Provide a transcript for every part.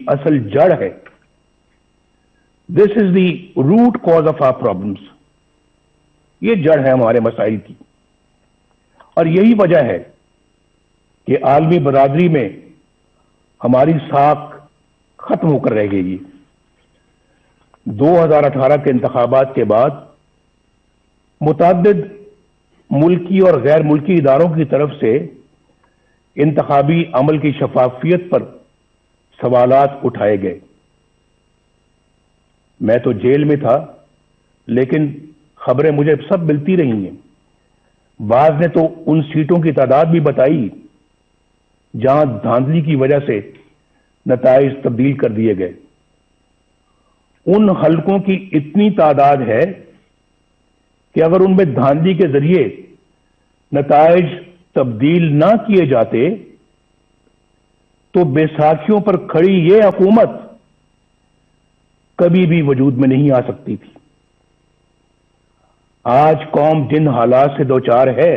اصل جڑ ہے. This is the root cause of our problems. یہ جڑ ہے ہمارے مسائل کی، اور یہی وجہ ہے کہ عالمی برادری میں ہماری ساکھ ختم ہو کر رہ گئی. 2018 کے انتخابات کے بعد متعدد ملکی اور غیر ملکی اداروں کی طرف سے انتخابی عمل کی شفافیت پر سوالات اٹھائے گئے. میں تو جیل میں تھا، لیکن خبریں مجھے سب ملتی رہی ہیں. بعض نے تو ان سیٹوں کی تعداد بھی بتائی جہاں دھاندلی کی وجہ سے نتائج تبدیل کر دیے گئے. ان حلقوں کی اتنی تعداد ہے کہ اگر ان میں دھاندلی کے ذریعے نتائج تبدیل نہ کیے جاتے تو بیساکھیوں پر کھڑی یہ حکومت کبھی بھی وجود میں نہیں آ سکتی تھی. آج قوم جن حالات سے دوچار ہے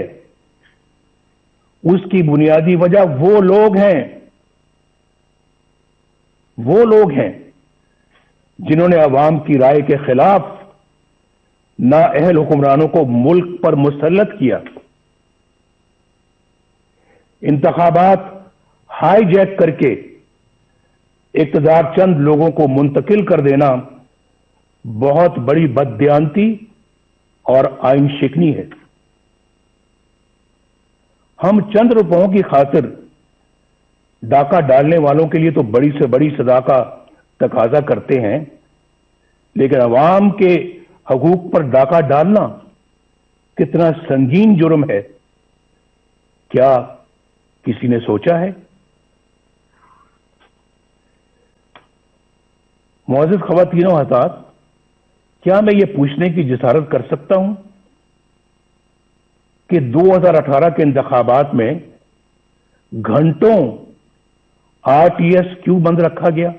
اس کی بنیادی وجہ وہ لوگ ہیں جنہوں نے عوام کی رائے کے خلاف نااہل حکمرانوں کو ملک پر مسلط کیا. انتخابات ہائی جیک کر کے اقتدار چند لوگوں کو منتقل کر دینا بہت بڑی بددیانتی اور آئین شکنی ہے. ہم چند روپوں کی خاطر ڈاکہ ڈالنے والوں کے لیے تو بڑی سے بڑی سزا کا تقاضا کرتے ہیں، لیکن عوام کے حقوق پر ڈاکہ ڈالنا کتنا سنگین جرم ہے، کیا کسی نے سوچا ہے؟ معزز خواتین و حضرات، کیا میں یہ پوچھنے کی جسارت کر سکتا ہوں کہ 2018 کے انتخابات میں گھنٹوں RTS کیوں بند رکھا گیا؟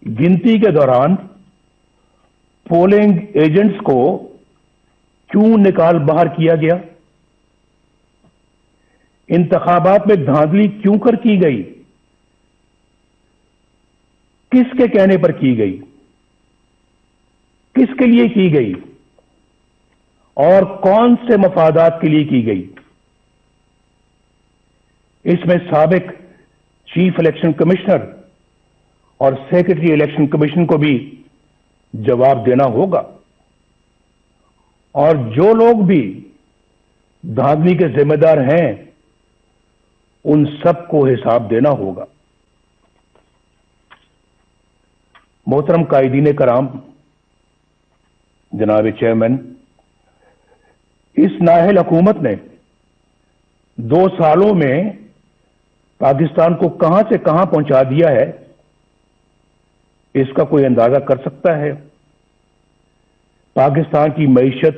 گنتی کے دوران پولنگ ایجنٹس کو کیوں نکال باہر کیا گیا؟ انتخابات میں دھاندلی کیوں کر کی گئی؟ کس کے کہنے پر کی گئی؟ کس کے لیے کی گئی؟ اور کون سے مفادات کے لیے کی گئی؟ اس میں سابق چیف الیکشن کمشنر اور سیکرٹری الیکشن کمیشن کو بھی جواب دینا ہوگا، اور جو لوگ بھی دھاندلی کے ذمہ دار ہیں ان سب کو حساب دینا ہوگا. محترم قائدین کرام، جناب چیئرمین، اس نااہل حکومت نے 2 سالوں میں پاکستان کو کہاں سے کہاں پہنچا دیا ہے، اس کا کوئی اندازہ کر سکتا ہے؟ پاکستان کی معیشت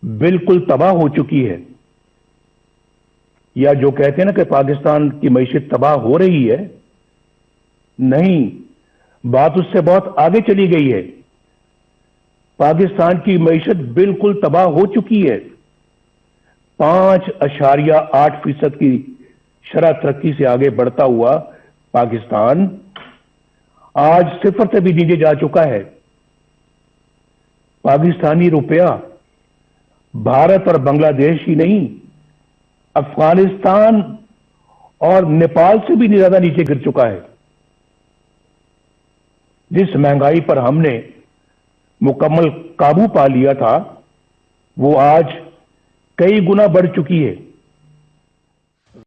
بالکل تباہ ہو چکی ہے، یا جو کہتے ہیں نا کہ پاکستان کی معیشت تباہ ہو رہی ہے، نہیں، بات اس سے بہت آگے چلی گئی ہے. پاکستان کی معیشت بالکل تباہ ہو چکی ہے. 5.8% کی شرح ترقی سے آگے بڑھتا ہوا پاکستان آج 0 سے بھی نیچے جا چکا ہے. پاکستانی روپیہ بھارت اور بنگلہ دیش ہی نہیں، افغانستان اور نیپال سے بھی زیادہ نیچے گر چکا ہے. جس مہنگائی پر ہم نے مکمل قابو پا لیا تھا وہ آج کئی گنا بڑھ چکی ہے.